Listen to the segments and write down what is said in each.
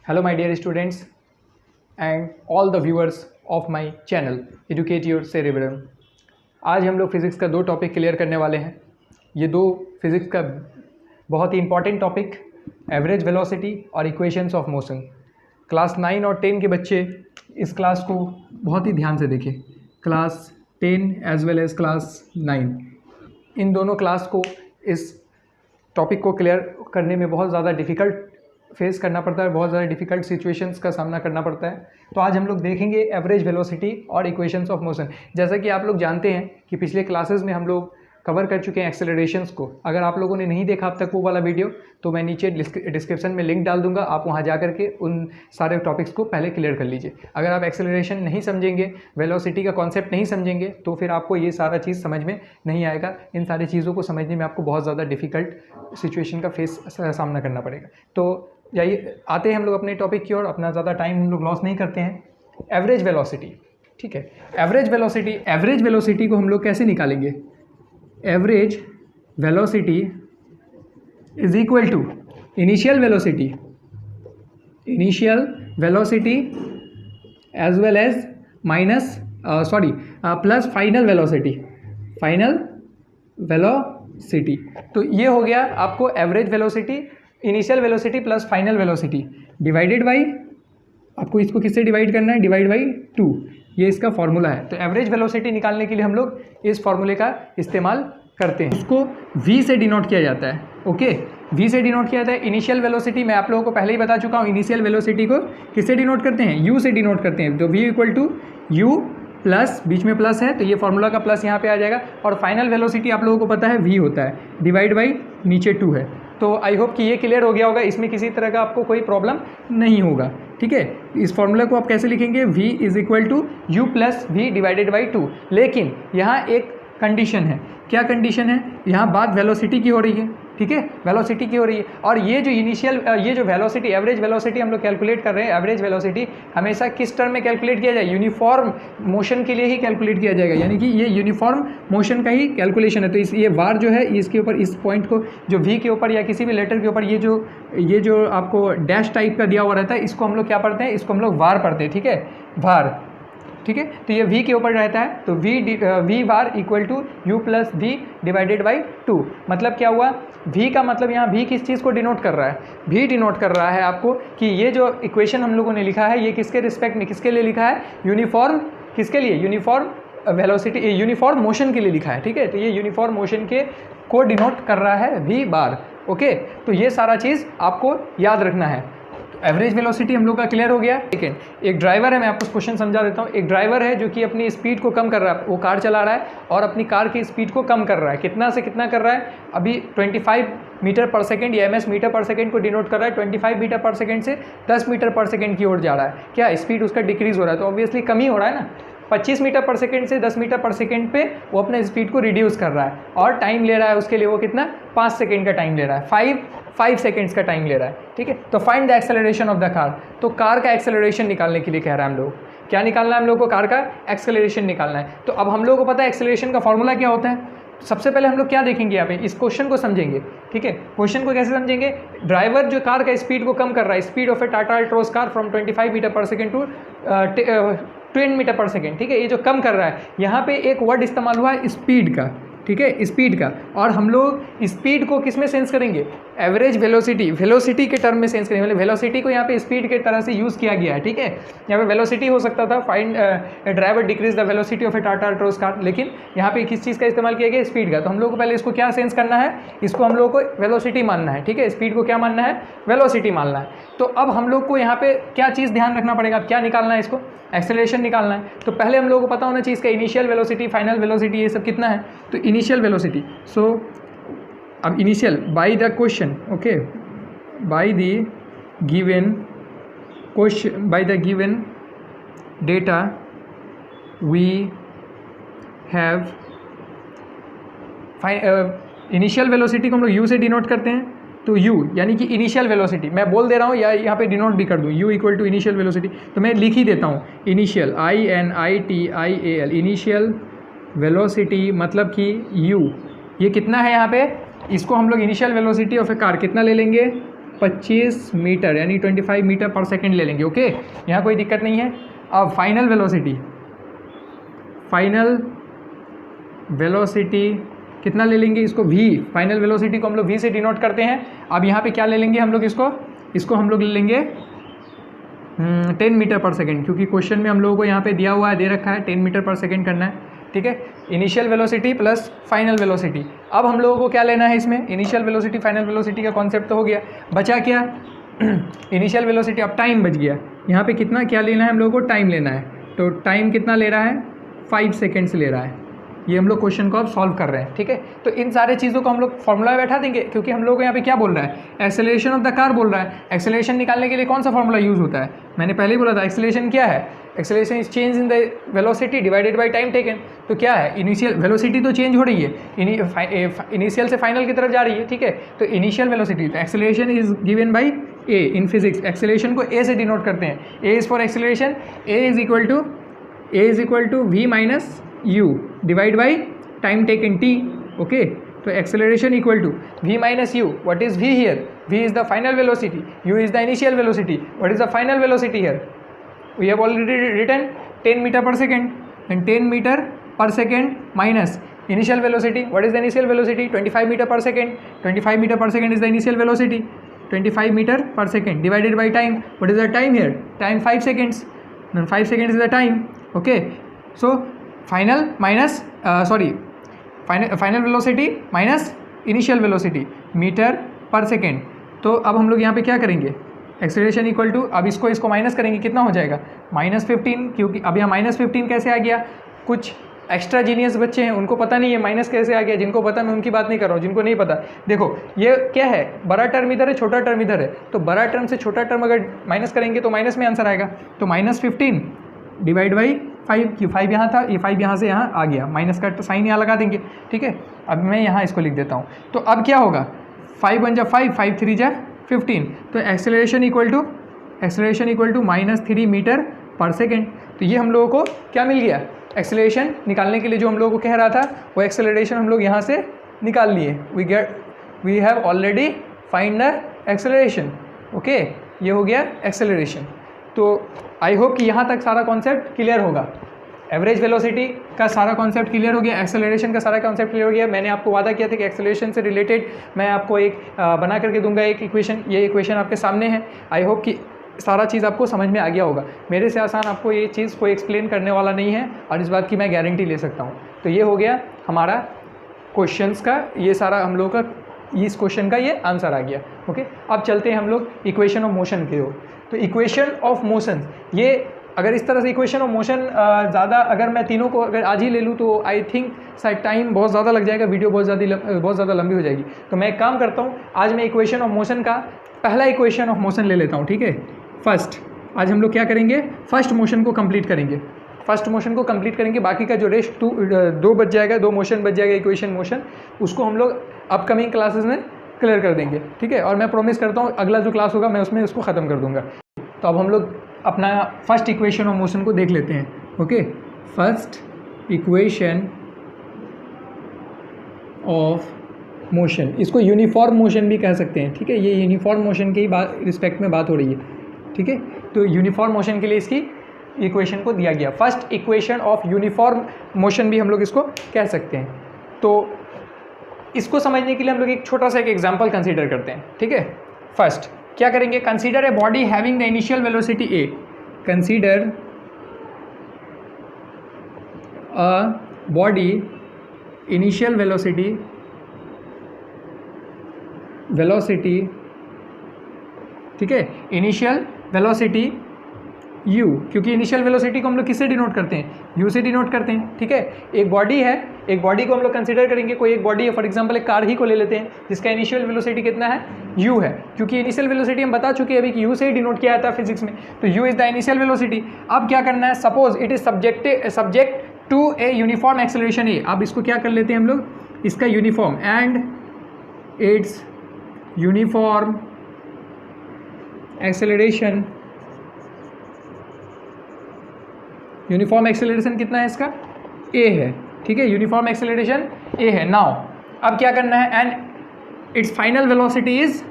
Hello my dear students and all the viewers of my channel Educate Your Cerebrum। आज हम लोग physics का दो टॉपिक क्लियर करने वाले हैं। ये दो फिज़िक्स का बहुत ही इंपॉर्टेंट टॉपिक एवरेज वेलोसिटी और इक्वेशंस ऑफ मोशन। क्लास 9 और 10 के बच्चे इस क्लास को बहुत ही ध्यान से देखें। Class 10 as well as class 9, इन दोनों क्लास को इस टॉपिक को क्लियर करने में बहुत ज़्यादा डिफ़िकल्ट फेस करना पड़ता है, बहुत ज़्यादा डिफ़िकल्ट सिचुएशंस का सामना करना पड़ता है। तो आज हम लोग देखेंगे एवरेज वेलोसिटी और इक्वेशंस ऑफ मोशन। जैसा कि आप लोग जानते हैं कि पिछले क्लासेस में हम लोग कवर कर चुके हैं एक्सेलरेशंस को। अगर आप लोगों ने नहीं देखा अब तक वो वाला वीडियो तो मैं नीचे डिस्क्रिप्शन में लिंक डाल दूंगा, आप वहाँ जा करके उन सारे टॉपिक्स को पहले क्लियर कर लीजिए। अगर आप एक्सेलरेशन नहीं समझेंगे, वेलोसिटी का कॉन्सेप्ट नहीं समझेंगे तो फिर आपको ये सारा चीज़ समझ में नहीं आएगा। इन सारी चीज़ों को समझने में आपको बहुत ज़्यादा डिफ़िकल्ट सिचुएशन का सामना करना पड़ेगा। तो जाइए आते हैं हम लोग अपने टॉपिक की ओर। अपना ज़्यादा टाइम हम लोग लॉस नहीं करते हैं। एवरेज वेलोसिटी, ठीक है। एवरेज वेलोसिटी को हम लोग कैसे निकालेंगे? Average velocity is equal to initial velocity as well as plus final velocity. तो ये हो गया आपको average velocity, initial velocity plus final velocity divided by, आपको इसको किससे डिवाइड करना है? Divide by 2। ये इसका फॉर्मूला है। तो एवरेज वेलोसिटी निकालने के लिए हम लोग इस फॉर्मूले का इस्तेमाल करते हैं। उसको v से डिनोट किया जाता है। ओके, v से डिनोट किया जाता है। इनिशियल वेलोसिटी मैं आप लोगों को पहले ही बता चुका हूँ, इनिशियल वेलोसिटी को किससे डिनोट करते हैं? u से डिनोट करते हैं। तो v equal to u plus, बीच में प्लस है तो ये फॉर्मूला का प्लस यहाँ पे आ जाएगा। और फाइनल वेलोसिटी आप लोगों को पता है v होता है, डिवाइड बाई नीचे 2 है। तो आई होप कि ये क्लियर हो गया होगा, इसमें किसी तरह का आपको कोई प्रॉब्लम नहीं होगा, ठीक है। इस फॉर्मूला को आप कैसे लिखेंगे? v is equal to u plus v divided by 2। लेकिन यहाँ एक कंडीशन है। क्या कंडीशन है? यहाँ बात वेलोसिटी की हो रही है, ठीक है, वेलोसिटी की हो रही है। और ये जो वेलोसिटी, एवरेज वेलोसिटी हम लोग कैलकुलेट कर रहे हैं, एवरेज वेलोसिटी हमेशा किस टर्म में कैलकुलेट किया जाए? यूनिफॉर्म मोशन के लिए ही कैलकुलेट किया जाएगा, यानी कि ये यूनिफॉर्म मोशन का ही कैलकुलेशन है। तो ये वार जो है इसके ऊपर, इस पॉइंट को जो v के ऊपर या किसी भी लेटर के ऊपर ये जो आपको डैश टाइप का दिया हुआ रहता है, इसको हम लोग क्या पढ़ते हैं? इसको हम लोग वार पढ़ते हैं, ठीक है, वार, ठीक है। तो ये v के ऊपर रहता है, तो v bar equal to u plus v divided by 2। मतलब क्या हुआ? v का मतलब यहाँ v किस चीज़ को डिनोट कर रहा है? v डिनोट कर रहा है आपको कि ये जो इक्वेशन हम लोगों ने लिखा है ये किसके रिस्पेक्ट में, किसके लिए लिखा है? यूनिफॉर्म, किसके लिए? यूनिफॉर्म वेलोसिटी, यूनिफॉर्म मोशन के लिए लिखा है, ठीक है। तो ये यूनिफॉर्म मोशन के को डिनोट कर रहा है v बार। ओके, तो ये सारा चीज़ आपको याद रखना है। एवरेज वेलोसिटी हम लोग का क्लियर हो गया। लेकिन एक ड्राइवर है, मैं आपको क्वेश्चन समझा देता हूँ। एक ड्राइवर है जो कि अपनी स्पीड को कम कर रहा है, वो कार चला रहा है और अपनी कार की स्पीड को कम कर रहा है। कितना से कितना कर रहा है? अभी 25 मीटर पर सेकेंड या ms मीटर पर सेकेंड को डिनोट कर रहा है। 25 मीटर पर सेकेंड से 10 मीटर पर सेकेंड की ओर जा रहा है। क्या स्पीड उसका डिक्रीज़ हो रहा है? तो ऑब्वियसली कम ही हो रहा है ना। 25 मीटर पर सेकेंड से 10 मीटर पर सेकेंड पे वो अपने स्पीड को रिड्यूस कर रहा है और टाइम ले रहा है उसके लिए, वो कितना? 5 सेकेंड का टाइम ले रहा है, 5 सेकेंड्स का टाइम ले रहा है, ठीक है। तो find the acceleration of the car. तो कार का एक्सेलरेशन निकालने के लिए कह रहा है हम लोग। क्या निकालना है हम लोग को? कार का एक्सेलरेशन निकालना है। तो अब हम लोग को पता है एक्सेलरेशन का फॉर्मूला क्या होता है। सबसे पहले हम लोग क्या देखेंगे यहाँ पे? इस क्वेश्चन को समझेंगे, ठीक है। क्वेश्चन को कैसे समझेंगे? ड्राइवर जो कार का स्पीड को कम कर रहा है, speed of a Tata Altroz car from 25 metre per second to 10 metre per second, ठीक है। ये जो कम कर रहा है, यहाँ पे एक वर्ड इस्तेमाल हुआ है स्पीड का, ठीक है, स्पीड का। और हम लोग स्पीड को किस में सेंस करेंगे? एवरेज वेलोसिटी के टर्म में सेंस करेंगे। मतलब वेलोसिटी को यहाँ पे स्पीड के तरह से यूज़ किया गया है, ठीक है। यहाँ पे वेलोसिटी हो सकता था find driver decrease the velocity of a Tata Altroz car, लेकिन यहाँ पे किस चीज़ का इस्तेमाल किया गया? स्पीड का। तो हम लोग को पहले इसको क्या सेंस करना है? इसको हम लोग को वेलोसिटी मानना है, ठीक है। स्पीड को क्या मानना है? वेलोसिटी मानना है। तो अब हम लोग को यहाँ पे क्या चीज़ ध्यान रखना पड़ेगा? क्या निकालना है? इसको एक्सेलरेशन निकालना है। तो पहले हम लोग को पता होना चाहिए इसका इनिशियल वेलोसिटी, फाइनल वेलोसिटी, ये सब कितना है। तो इनिशियल वेलोसिटी, सो अब initial by the question, okay, by the given question, by the given data we have, initial velocity को हम लोग u से डिनोट करते हैं। तो u यानी कि इनिशियल वेलोसिटी, मैं बोल दे रहा हूँ या यहाँ पे डिनोट भी कर दूँ, u equal to initial velocity. तो मैं लिख ही देता हूँ इनिशियल, INITIAL, इनिशियल वेलोसिटी, मतलब कि u ये कितना है यहाँ पे? इसको हम लोग initial velocity of A car कितना ले लेंगे? 25 मीटर यानी 25 मीटर पर सेकेंड ले लेंगे। ओके, यहाँ कोई दिक्कत नहीं है। अब फाइनल वेलोसिटी कितना ले लेंगे, इसको v, फाइनल वेलोसिटी को हम लोग v से डिनोट करते हैं। अब यहाँ पे क्या ले लेंगे हम लोग, इसको हम लोग ले लेंगे 10 मीटर पर सेकेंड, क्योंकि क्वेश्चन में हम लोगों को यहाँ पे दिया हुआ है, दे रखा है 10 मीटर पर सेकेंड करना है। ठीक है, initial velocity plus final velocity. अब हम लोगों को क्या लेना है इसमें, इनिशियल वेलोसिटी फाइनल वेलोसिटी का कॉन्सेप्ट तो हो गया, बचा क्या इनिशियल वेलोसिटी। अब टाइम बच गया, यहाँ पे कितना क्या लेना है हम लोगों को, टाइम लेना है। तो टाइम कितना ले रहा है, 5 सेकेंड्स ले रहा है। ये हम लोग क्वेश्चन को अब सॉल्व कर रहे हैं। ठीक है, तो इन सारे चीज़ों को हम लोग फॉर्मूला में बैठा देंगे, क्योंकि हम लोग को यहाँ पे क्या बोल रहा है, एक्सेलरेशन ऑफ द कार बोल रहा है। एक्सेलरेशन निकालने के लिए कौन सा फॉर्मूला यूज़ होता है, मैंने पहले ही बोला था, एक्सेलरेशन क्या है, acceleration is change in the velocity divided by time taken. तो क्या है, इनिशियल वेलोसिटी तो चेंज हो रही है, इनिशियल से फाइनल की तरफ जा रही है। ठीक है, तो इनिशियल वेलोसिटी, तो acceleration is given by A in physics, acceleration को ए से डिनोट करते हैं। A is for acceleration, A is equal to V minus U divide by time taken T. Okay, तो acceleration equal to v minus U. What is v here, v is the final velocity, u is the initial velocity. What is the final velocity here, we have already written 10 metre per second, and 10 metre per second minus initial velocity. What is the initial velocity, 25 metre per second. 25 metre per second is the initial velocity, 25 metre per second divided by time. What is the time here, time 5 seconds, 5 seconds is the time. Okay, so final minus final velocity minus initial velocity metre per second. तो अब हम लोग यहाँ पे क्या करेंगे, acceleration equal to, अब इसको माइनस करेंगे, कितना हो जाएगा -15, क्योंकि अब यहाँ -15 कैसे आ गया, कुछ एक्स्ट्रा जीनियस बच्चे हैं उनको पता नहीं है माइनस कैसे आ गया, जिनको पता मैं उनकी बात नहीं कर रहा हूँ, जिनको नहीं पता देखो ये क्या है, बड़ा टर्म इधर है छोटा टर्म इधर है, तो बड़ा टर्म से छोटा टर्म अगर माइनस करेंगे तो माइनस में आंसर आएगा। तो -15 डिवाइड बाई 5, क्यों 5 यहाँ था, ये 5 यहाँ से यहाँ आ गया, माइनस का साइन यहाँ लगा देंगे। ठीक है, अब मैं यहाँ इसको लिख देता हूँ। तो अब क्या होगा, 5 × 5, 5 × 3 = 15। तो acceleration equal to -3 metre per second. तो ये हम लोगों को क्या मिल गया, एक्सेलरेशन निकालने के लिए जो हम लोगों को कह रहा था वो एक्सेलरेशन हम लोग यहाँ से निकाल लिए। We have already find the acceleration. Okay, ये हो गया एक्सेलरेशन। तो आई होप कि यहाँ तक सारा कॉन्सेप्ट क्लियर होगा। एवरेज वेलोसिटी का सारा कॉन्सेप्ट क्लियर हो गया, एक्सेलरेशन का सारा कॉन्सेप्ट क्लियर हो गया। मैंने आपको वादा किया था कि एक्सेलरेशन से रिलेटेड मैं आपको एक बना करके दूंगा एक इक्वेशन, ये इक्वेशन आपके सामने है। आई होप कि सारा चीज़ आपको समझ में आ गया होगा। मेरे से आसान आपको ये चीज़ कोई एक्सप्लेन करने वाला नहीं है, और इस बात की मैं गारंटी ले सकता हूँ। तो ये हो गया हमारा क्वेश्चंस का, ये सारा हम लोग का इस क्वेश्चन का ये आंसर आ गया। ओके, अब चलते हैं हम लोग इक्वेशन ऑफ मोशन की ओर। तो इक्वेशन ऑफ मोशन, ये अगर इस तरह से इक्वेशन ऑफ मोशन ज़्यादा अगर मैं तीनों को अगर आज ही ले लूँ तो आई थिंक शायद टाइम बहुत ज़्यादा लग जाएगा, वीडियो बहुत ज़्यादा लंबी हो जाएगी। तो मैं एक काम करता हूँ, आज मैं इक्वेशन ऑफ मोशन का पहला इक्वेशन ऑफ मोशन ले लेता हूँ। ठीक है, फर्स्ट आज हम लोग क्या करेंगे, फर्स्ट मोशन को कंप्लीट करेंगे। बाकी का जो रेस्ट 2 बच जाएगा, 2 मोशन बच जाएगा इक्वेशन मोशन, उसको हम लोग अपकमिंग क्लासेस में क्लियर कर देंगे। ठीक है, और मैं प्रॉमिस करता हूँ अगला जो क्लास होगा मैं उसमें उसको ख़त्म कर दूंगा। तो अब हम लोग अपना फर्स्ट इक्वेशन ऑफ मोशन को देख लेते हैं। Okay, first equation of motion, इसको यूनिफॉर्म मोशन भी कह सकते हैं। ठीक है, ये यूनिफॉर्म मोशन के ही रिस्पेक्ट में बात हो रही है। ठीक है, तो यूनिफॉर्म मोशन के लिए इसकी इक्वेशन को दिया गया, first equation of uniform motion भी हम लोग इसको कह सकते हैं। तो इसको समझने के लिए हम लोग एक छोटा सा एक एग्जाम्पल कंसीडर करते हैं। ठीक है, फर्स्ट क्या करेंगे, consider a body having the initial velocity A. Consider a body initial velocity ठीक है, इनिशियल वेलोसिटी u, क्योंकि इनिशियल वेलोसिटी को हम लोग किससे डिनोट करते हैं, u से डिनोट करते हैं। ठीक है, एक बॉडी है, एक बॉडी को हम लोग कंसीडर करेंगे, कोई एक बॉडी है, फॉर एग्जांपल एक कार ही को ले लेते हैं जिसका इनिशियल वेलोसिटी कितना है, u है, क्योंकि इनिशियल वेलोसिटी हम बता चुके हैं अभी कि u से ही डिनोट किया जाता है फिजिक्स में। तो u is the initial velocity. अब क्या करना है, suppose it is subject to a uniform acceleration a. अब इसको क्या कर लेते हैं हम लोग, इसका uniform, and it's uniform acceleration, uniform acceleration कितना है इसका, a है। ठीक है, यूनिफॉर्म एक्सेलरेशन a है। नाउ अब क्या करना है, and it's final velocity is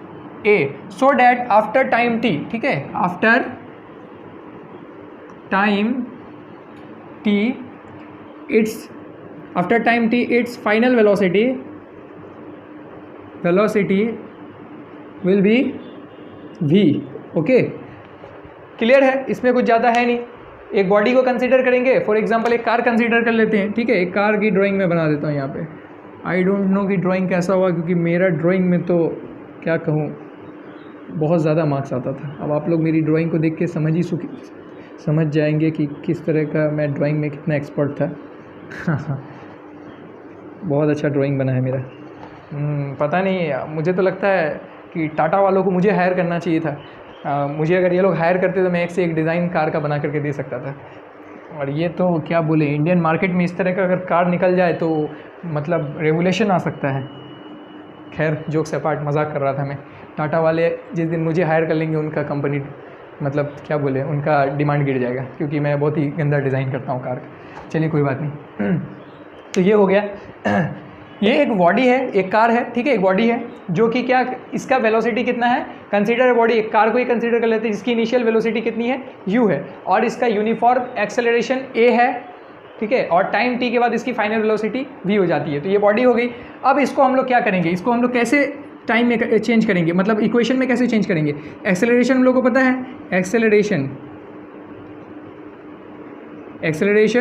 a so that after time t, ठीक है, after time t its final velocity will be v। Okay, clear है, इसमें कुछ ज़्यादा है नहीं। एक बॉडी को कंसीडर करेंगे, फॉर एग्जांपल एक कार कंसीडर कर लेते हैं, ठीक है। एक कार की ड्राइंग में बना देता हूँ यहाँ पे। आई डोंट नो कि ड्राइंग कैसा हुआ, क्योंकि मेरा ड्राइंग में तो क्या कहूँ बहुत ज़्यादा मार्क्स आता था। अब आप लोग मेरी ड्राइंग को देख के समझ जाएंगे कि किस तरह का मैं ड्राइंग में कितना एक्सपर्ट था। बहुत अच्छा ड्राइंग बना है मेरा। पता नहीं, मुझे तो लगता है कि टाटा वालों को मुझे हायर करना चाहिए था। मुझे अगर ये लोग हायर करते तो मैं एक से एक डिज़ाइन कार का बना करके दे सकता था। और ये तो क्या बोले, इंडियन मार्केट में इस तरह का अगर कार निकल जाए तो मतलब रेगुलेशन आ सकता है। खैर, जोक्स अपार्ट, मजाक कर रहा था मैं। टाटा वाले जिस दिन मुझे हायर कर लेंगे, उनका कंपनी मतलब क्या बोले, उनका डिमांड गिर जाएगा, क्योंकि मैं बहुत ही गंदा डिज़ाइन करता हूँ कार का। चलिए कोई बात नहीं। तो ये हो गया। ये एक बॉडी है, एक कार है, ठीक है, एक बॉडी है जो कि क्या, इसका वेलोसिटी कितना है, कंसीडर बॉडी, एक कार को ही कंसीडर कर लेते हैं जिसकी इनिशियल वेलोसिटी कितनी है, u है, और इसका यूनिफॉर्म एक्सेलरेशन a है, ठीक है, और टाइम t के बाद इसकी फाइनल वेलोसिटी v हो जाती है। तो ये बॉडी हो गई। अब इसको हम लोग क्या करेंगे, इसको हम लोग कैसे टाइम में चेंज करेंगे, मतलब इक्वेशन में कैसे चेंज करेंगे। एक्सेलरेशन हम लोग को पता है, acceleration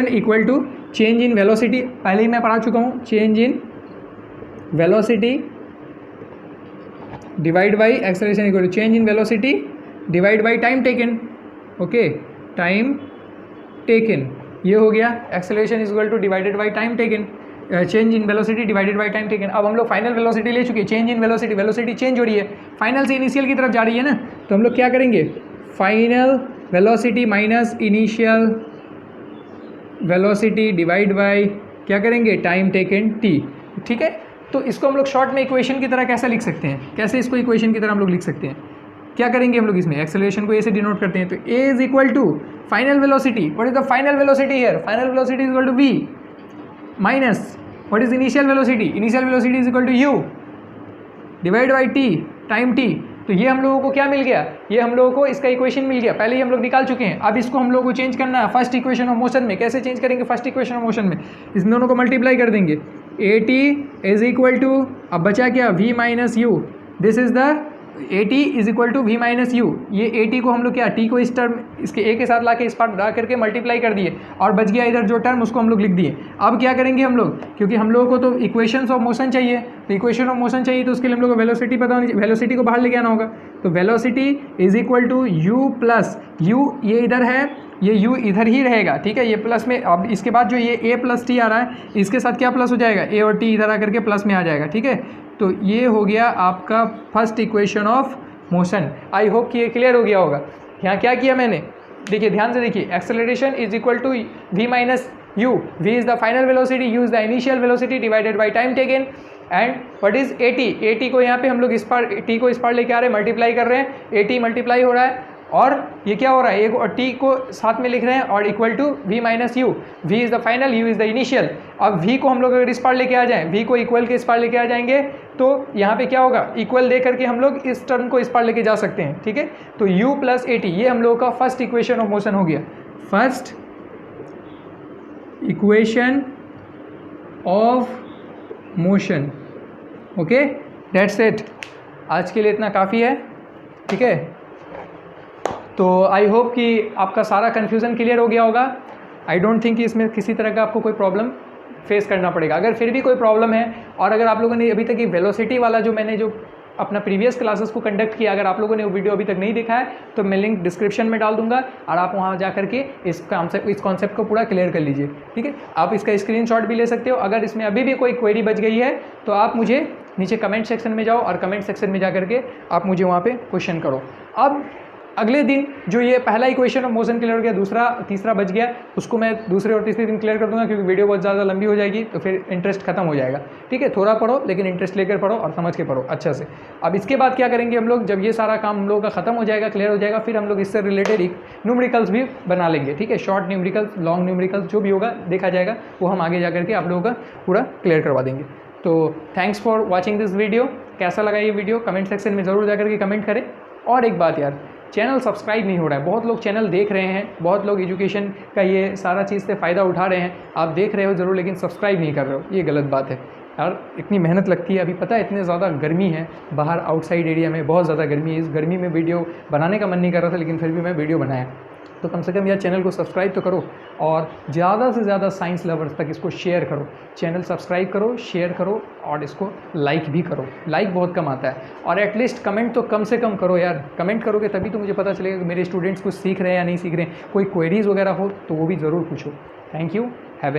equal to change in velocity, पहले ही मैं पढ़ा चुका हूँ, change in velocity divide by acceleration equal to change in velocity divide by time taken. Okay, time taken ये हो गया, acceleration is equal to divided by time taken, change in velocity divided by time taken. अब हम लोग final velocity ले चुके हैं, change in velocity change हो रही है, फाइनल से इनिशियल की तरफ जा रही है ना, तो हम लोग क्या करेंगे, final velocity minus initial velocity divide by क्या करेंगे, टाइम टेकन t, ठीक है। तो इसको हम लोग शॉर्ट में इक्वेशन की तरह कैसे लिख सकते हैं, कैसे इसको इक्वेशन की तरह हम लोग लिख सकते हैं, क्या करेंगे हम लोग इसमें, एक्सेलरेशन को ए से डिनोट करते हैं, तो a is equal to final velocity, what is the final velocity here, final velocity is equal to v minus what is initial velocity is equal to u divide by t, time t। तो ये हम लोगों को क्या मिल गया, ये हम लोगों को इसका इक्वेशन मिल गया, पहले ही हम लोग निकाल चुके हैं। अब इसको हम लोगों को चेंज करना है फर्स्ट इक्वेशन ऑफ मोशन में। कैसे चेंज करेंगे फर्स्ट इक्वेशन ऑफ मोशन में, इस दोनों को मल्टीप्लाई कर देंगे, at इज इक्वल टू, अब बचा क्या, v minus u, this is the at is equal to v minus u. ये at को हम लोग क्या, t को इस टर्म इसके a के साथ ला के इस पार ला करके मल्टीप्लाई कर दिए, और बच गया इधर जो टर्म उसको हम लोग लिख दिए। अब क्या करेंगे हम लोग, क्योंकि हम लोगों को तो इक्वेशंस ऑफ मोशन चाहिए, तो इक्वेशन ऑफ मोशन चाहिए, तो उसके लिए हम लोग को वेलोसिटी पता होनी चाहिए, वेलोसिटी को बाहर लेके आना होगा। तो velocity is equal to u plus u, ये इधर है, ये u इधर ही रहेगा, ठीक है, ये प्लस में। अब इसके बाद जो ये a प्लस टी आ रहा है, इसके साथ क्या प्लस हो जाएगा, a और t इधर आकर के प्लस में आ जाएगा, ठीक है। तो ये हो गया आपका first equation of motion. I hope कि ये क्लियर हो गया होगा। यहाँ क्या किया मैंने, देखिए ध्यान से देखिए, acceleration is equal to v minus u, v is the final velocity, u is the initial velocity divided by time taken, and what is at को यहाँ पे हम लोग इस पार t को इस पार लेके आ रहे हैं, मल्टीप्लाई कर रहे हैं, at मल्टीप्लाई हो रहा है, और ये क्या हो रहा है, एक और t को साथ में लिख रहे हैं, और equal to v minus u, v is the final, u is the initial. अब v को हम लोग अगर इस पार लेके आ जाएं, v को इक्वल के इस पार लेके आ जाएंगे, तो यहाँ पे क्या होगा, इक्वल दे करके हम लोग इस टर्म को इस पार लेके जा सकते हैं, ठीक है। तो u प्लस at, ये हम लोगों का फर्स्ट इक्वेशन ऑफ मोशन हो गया, first equation of motion. Okay, that's it, आज के लिए इतना काफ़ी है, ठीक है। तो आई होप कि आपका सारा कन्फ्यूज़न क्लियर हो गया होगा। आई डोंट थिंक कि इसमें किसी तरह का आपको कोई प्रॉब्लम फेस करना पड़ेगा। अगर फिर भी कोई प्रॉब्लम है, और अगर आप लोगों ने अभी तक ये वेलोसिटी वाला जो मैंने जो अपना प्रीवियस क्लासेस को कंडक्ट किया, अगर आप लोगों ने वो वीडियो अभी तक नहीं देखा है, तो मैं लिंक डिस्क्रिप्शन में डाल दूंगा, और आप वहाँ जा करके इस कॉन्सेप्ट को पूरा क्लियर कर लीजिए, ठीक है। आप इसका स्क्रीनशॉट भी ले सकते हो। अगर इसमें अभी भी कोई क्वेरी बच गई है, तो आप मुझे नीचे कमेंट सेक्शन में जाओ, और कमेंट सेक्शन में जा करके आप मुझे वहाँ पर क्वेश्चन करो। अब अगले दिन जो ये पहला इक्वेशन ऑफ मोशन क्लियर हो गया, दूसरा तीसरा बच गया, उसको मैं दूसरे और तीसरे दिन क्लियर कर दूंगा, क्योंकि वीडियो बहुत ज़्यादा लंबी हो जाएगी, तो फिर इंटरेस्ट खत्म हो जाएगा, ठीक है। थोड़ा पढ़ो, लेकिन इंटरेस्ट लेकर पढ़ो और समझ के पढ़ो अच्छा से। अब इसके बाद क्या करेंगे हम लोग, जब ये सारा काम हम लोगों का खत्म हो जाएगा, क्लियर हो जाएगा, फिर हम लोग इससे रिलेटेड न्यूमेरिकल्स भी बना लेंगे, ठीक है। शॉर्ट न्यूमेरिकल्स, लॉन्ग न्यूमेरिकल्स, जो भी होगा देखा जाएगा, वो हम आगे जा करके आप लोगों का पूरा क्लियर करवा देंगे। तो thanks for watching this video. कैसा लगा ये वीडियो कमेंट सेक्शन में ज़रूर जाकर के कमेंट करें। और एक बात यार, चैनल सब्सक्राइब नहीं हो रहा है, बहुत लोग चैनल देख रहे हैं, बहुत लोग एजुकेशन का ये सारा चीज़ से फ़ायदा उठा रहे हैं, आप देख रहे हो ज़रूर लेकिन सब्सक्राइब नहीं कर रहे हो, ये गलत बात है यार। इतनी मेहनत लगती है, अभी पता है इतने ज़्यादा गर्मी है बाहर, आउटसाइड एरिया में बहुत ज़्यादा गर्मी है। इस गर्मी में वीडियो बनाने का मन नहीं कर रहा था, लेकिन फिर भी मैं वीडियो बनाया। तो कम से कम यार चैनल को सब्सक्राइब तो करो और ज़्यादा से ज़्यादा साइंस लवर्स तक इसको शेयर करो। चैनल सब्सक्राइब करो, शेयर करो और इसको लाइक भी करो। लाइक बहुत कम आता है, और एटलीस्ट कमेंट तो कम से कम करो यार। कमेंट करोगे तभी तो मुझे पता चलेगा कि मेरे स्टूडेंट्स कुछ सीख रहे हैं या नहीं सीख रहे हैं। कोई क्वेरीज़ वगैरह हो तो वो भी ज़रूर पूछो। Thank you. हैव